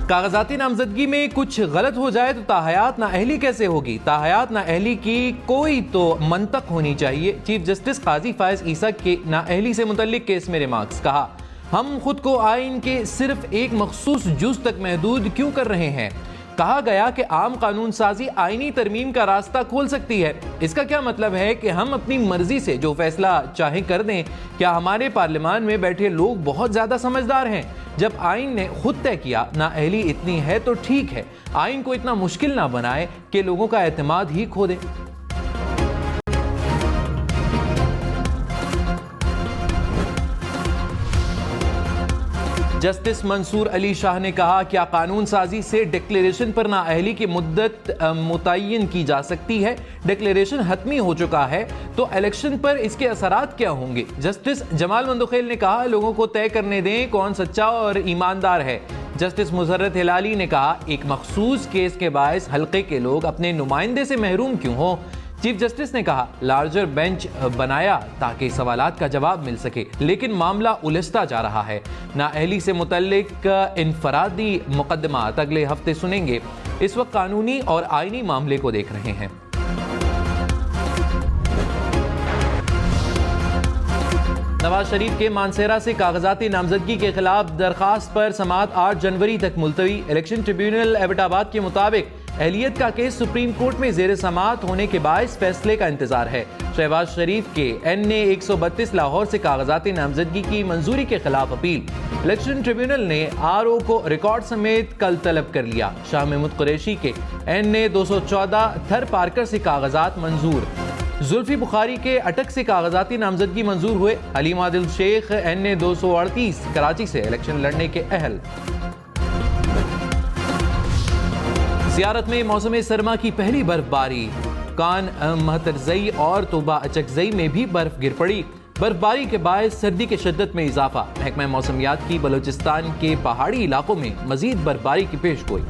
کاغذاتی نامزدگی میں کچھ غلط ہو جائے تو تاحیات نااہلی کیسے ہوگی؟ تاحیات نااہلی کی کوئی تو منطق ہونی چاہیے۔ چیف جسٹس قاضی فائز عیسیٰ کے نااہلی سے متعلق کیس میں ریمارکس۔ کہا، ہم خود کو آئین کے صرف ایک مخصوص جز تک محدود کیوں کر رہے ہیں؟ کہا گیا کہ عام قانون سازی آئینی ترمیم کا راستہ کھول سکتی ہے۔ اس کا کیا مطلب ہے کہ ہم اپنی مرضی سے جو فیصلہ چاہیں کر دیں؟ کیا ہمارے پارلیمان میں بیٹھے لوگ بہت زیادہ سمجھدار ہیں؟ جب آئین نے خود طے کیا نااہلی اتنی ہے تو ٹھیک ہے، آئین کو اتنا مشکل نہ بنائے کہ لوگوں کا اعتماد ہی کھو دے۔ جسٹس منصور علی شاہ نے کہا، کیا قانون سازی سے ڈکلیریشن پر نااہلی کی مدت متعین کی جا سکتی ہے؟ ڈکلیریشن حتمی ہو چکا ہے تو الیکشن پر اس کے اثرات کیا ہوں گے؟ جسٹس جمال مندوخیل نے کہا، لوگوں کو طے کرنے دیں کون سچا اور ایماندار ہے۔ جسٹس مسرت ہلالی نے کہا، ایک مخصوص کیس کے باعث حلقے کے لوگ اپنے نمائندے سے محروم کیوں ہوں؟ چیف جسٹس نے کہا، لارجر بینچ بنایا تاکہ سوالات کا جواب مل سکے، لیکن معاملہ الجھتا جا رہا ہے۔ نااہلی سے متعلق انفرادی مقدمات اگلے ہفتے سنیں گے۔ اس وقت قانونی اور آئینی معاملے کو دیکھ رہے ہیں۔ نواز شریف کے مانسہرہ سے کاغذاتی نامزدگی کے خلاف درخواست پر سماعت 8 جنوری تک ملتوی۔ الیکشن ٹریبیونل ایبٹ آباد کے مطابق اہلیت کا کیس سپریم کورٹ میں زیر سماعت ہونے کے باعث فیصلے کا انتظار ہے۔ شہباز شریف کے NA 132 لاہور سے کاغذاتی نامزدگی کی منظوری کے خلاف اپیل۔ الیکشن ٹریبیونل نے RO کو ریکارڈ سمیت کل طلب کر لیا۔ شاہ محمود قریشی کے NA 214 تھر پارکر سے کاغذات منظور۔ زلفی بخاری کے اٹک سے کاغذاتی نامزدگی منظور ہوئے۔ حلیم عادل شیخ NA 238 کراچی سے الیکشن لڑنے کے اہل۔ زیارت میں موسم سرما کی پہلی برف باری۔ کان مہترزئی اور توبہ اچکزئی میں بھی برف گر پڑی۔ برف باری کے باعث سردی کے شدت میں اضافہ۔ محکمہ موسمیات کی بلوچستان کے پہاڑی علاقوں میں مزید برف باری کی پیش گوئی۔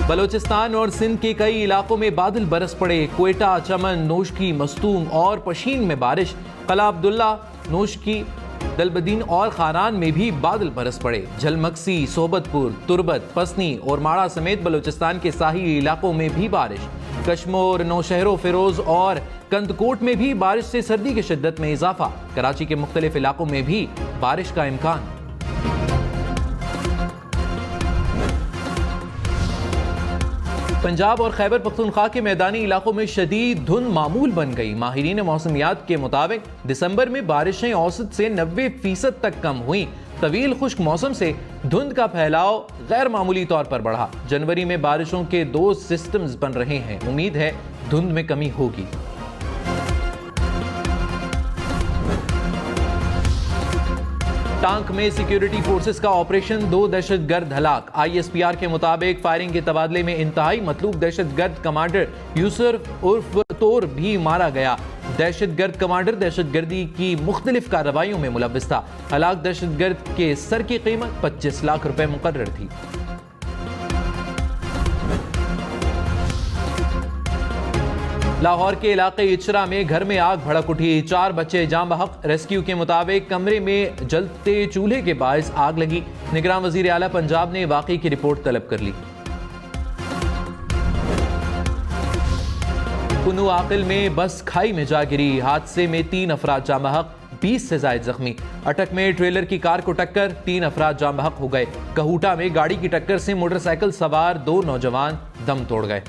بلوچستان اور سندھ کے کئی علاقوں میں بادل برس پڑے۔ کوئٹہ، چمن، نوشکی، مستونگ اور پشین میں بارش۔ قلعہ عبداللہ، نوشکی، دلبدین اور خاران میں بھی بادل برس پڑے۔ جھلمکسی، صحبت پور، تربت، پسنی اور ماڑا سمیت بلوچستان کے ساحلی علاقوں میں بھی بارش۔ کشمور، نوشہر و فیروز اور کندکوٹ میں بھی بارش سے سردی کی شدت میں اضافہ۔ کراچی کے مختلف علاقوں میں بھی بارش کا امکان۔ پنجاب اور خیبر پختونخوا کے میدانی علاقوں میں شدید دھند معمول بن گئی۔ ماہرین موسمیات کے مطابق دسمبر میں بارشیں اوسط سے 90% تک کم ہوئیں۔ طویل خشک موسم سے دھند کا پھیلاؤ غیر معمولی طور پر بڑھا۔ جنوری میں بارشوں کے 2 سسٹمز بن رہے ہیں۔ امید ہے دھند میں کمی ہوگی۔ ٹانک میں سیکیورٹی فورسز کا آپریشن، 2 دہشت گرد ہلاک۔ ISPR کے مطابق فائرنگ کے تبادلے میں انتہائی مطلوب دہشت گرد کمانڈر یوسف عرف طور بھی مارا گیا۔ دہشت گرد کمانڈر دہشت گردی کی مختلف کارروائیوں میں ملوث تھا۔ ہلاک دہشت گرد کے سر کی قیمت 25 لاکھ روپے مقرر تھی۔ لاہور کے علاقے اچرا میں گھر میں آگ بھڑک اٹھی، 4 بچے جاں بحق۔ ریسکیو کے مطابق کمرے میں جلتے چولہے کے باعث آگ لگی۔ نگراں وزیر اعلیٰ پنجاب نے واقعے کی رپورٹ طلب کر لی۔ کنو عاقل میں بس کھائی میں جا گری، حادثے میں 3 افراد جاں بحق، 20 سے زائد زخمی۔ اٹک میں ٹریلر کی کار کو ٹکر، 3 افراد جاں بحق ہو گئے۔ کہوٹہ میں گاڑی کی ٹکر سے موٹر سائیکل سوار 2 نوجوان دم توڑ گئے۔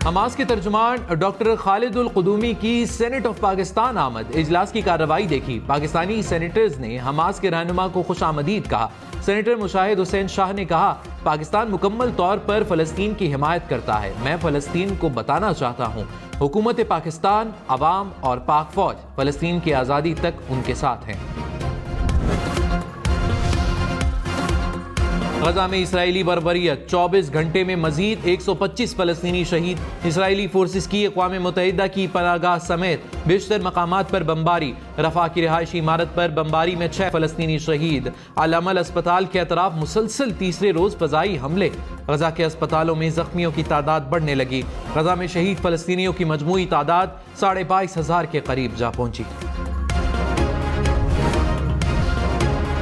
حماس کے ترجمان ڈاکٹر خالد القدومی کی سینٹ آف پاکستان آمد۔ اجلاس کی کارروائی دیکھی۔ پاکستانی سینیٹرز نے حماس کے رہنما کو خوش آمدید کہا۔ سینیٹر مشاہد حسین شاہ نے کہا، پاکستان مکمل طور پر فلسطین کی حمایت کرتا ہے۔ میں فلسطین کو بتانا چاہتا ہوں، حکومت پاکستان، عوام اور پاک فوج فلسطین کی آزادی تک ان کے ساتھ ہیں۔ غزہ میں اسرائیلی بربریت، 24 گھنٹے میں مزید 125 فلسطینی شہید۔ اسرائیلی فورسز کی اقوام متحدہ کی پناہ گاہ سمیت بیشتر مقامات پر بمباری۔ رفح کی رہائشی عمارت پر بمباری میں 6 فلسطینی شہید۔ العمل اسپتال کے اطراف مسلسل تیسرے روز فضائی حملے۔ غزہ کے اسپتالوں میں زخمیوں کی تعداد بڑھنے لگی۔ غزہ میں شہید فلسطینیوں کی مجموعی تعداد 22,500 کے قریب جا پہنچی۔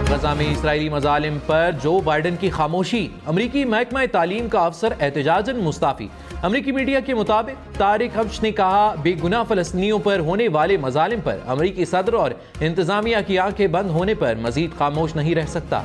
غزہ میں اسرائیلی مظالم پر جو بائیڈن کی خاموشی، امریکی محکمہ تعلیم کا افسر احتجاجاً مستعفی۔ امریکی میڈیا کے مطابق طارق حبش نے کہا بے گناہ فلسطینیوں پر ہونے والے مظالم پر امریکی صدر اور انتظامیہ کی آنکھیں بند ہونے پر مزید خاموش نہیں رہ سکتا۔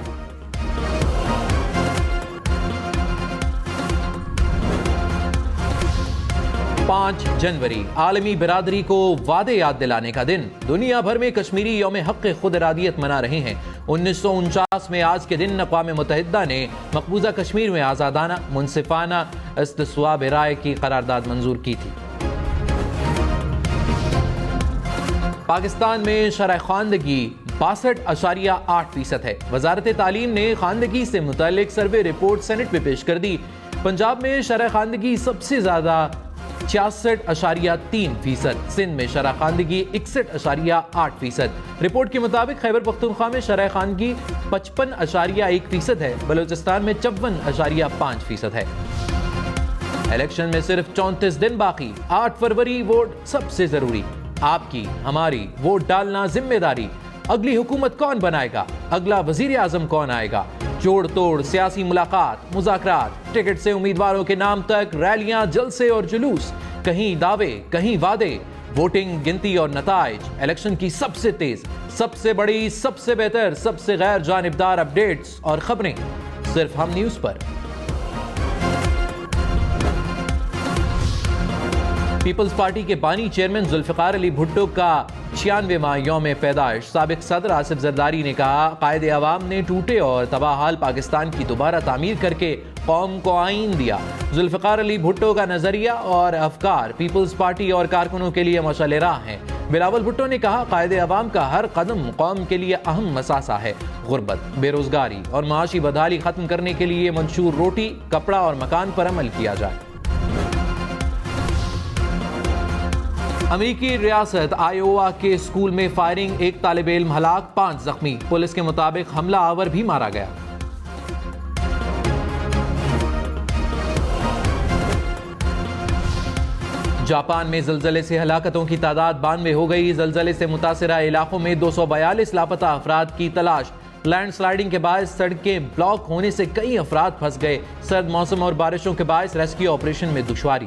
5 جنوری عالمی برادری کو وعدے یاد دلانے کا دن۔ دنیا بھر میں کشمیری یوم حق خود ارادیت منا رہے ہیں۔ 1949 میں آج کے دن اقوام متحدہ نے مقبوضہ کشمیر میں آزادانہ منصفانہ استصواب رائے کی قرارداد منظور کی تھی۔ پاکستان میں شرح خواندگی 62.8% ہے۔ وزارت تعلیم نے خواندگی سے متعلق سروے رپورٹ سینٹ میں پیش کر دی۔ پنجاب میں شرح خواندگی سب سے زیادہ 66.3%، سندھ میں شرح خواندگی 61.8%۔ رپورٹ کے مطابق خیبر پختونخوا میں شرح خواندگی 55.1% ہے، بلوچستان میں 54.5% ہے۔ الیکشن میں صرف 34 دن باقی، 8 فروری ووٹ سب سے ضروری۔ آپ کی ہماری ووٹ ڈالنا ذمہ داری۔ اگلی حکومت کون بنائے گا؟ اگلا وزیر اعظم کون آئے گا؟ جوڑ توڑ سیاسی ملاقات، مذاکرات، ٹکٹ سے امیدواروں کے نام تک، ریلیاں، جلسے اور جلوس، کہیں دعوے کہیں وعدے، ووٹنگ، گنتی اور نتائج۔ الیکشن کی سب سے تیز، سب سے بڑی، سب سے بہتر، سب سے غیر جانبدار اپڈیٹس اور خبریں صرف ہم نیوز پر۔ پیپلز پارٹی کے بانی چیئرمین ذوالفقار علی بھٹو کا 96واں یوم پیدائش۔ سابق صدر آصف زرداری نے کہا قائد عوام نے ٹوٹے اور تباہ حال پاکستان کی دوبارہ تعمیر کر کے قوم کو آئین دیا۔ ذوالفقار علی بھٹو کا نظریہ اور افکار پیپلز پارٹی اور کارکنوں کے لیے مشعل راہ ہیں۔ بلاول بھٹو نے کہا قائد عوام کا ہر قدم قوم کے لیے اہم مساسہ ہے۔ غربت، بے روزگاری اور معاشی بدحالی ختم کرنے کے لیے منشور روٹی، کپڑا اور مکان پر عمل کیا جائے۔ امریکی ریاست آئیووا کے اسکول میں فائرنگ، 1 طالب علم ہلاک، 5 زخمی۔ پولیس کے مطابق حملہ آور بھی مارا گیا۔ جاپان میں زلزلے سے ہلاکتوں کی تعداد 92 ہو گئی۔ زلزلے سے متاثرہ علاقوں میں 242 لاپتہ افراد کی تلاش۔ لینڈ سلائیڈنگ کے باعث سڑکیں بلاک ہونے سے کئی افراد پھنس گئے۔ سرد موسم اور بارشوں کے باعث ریسکیو آپریشن میں دشواری۔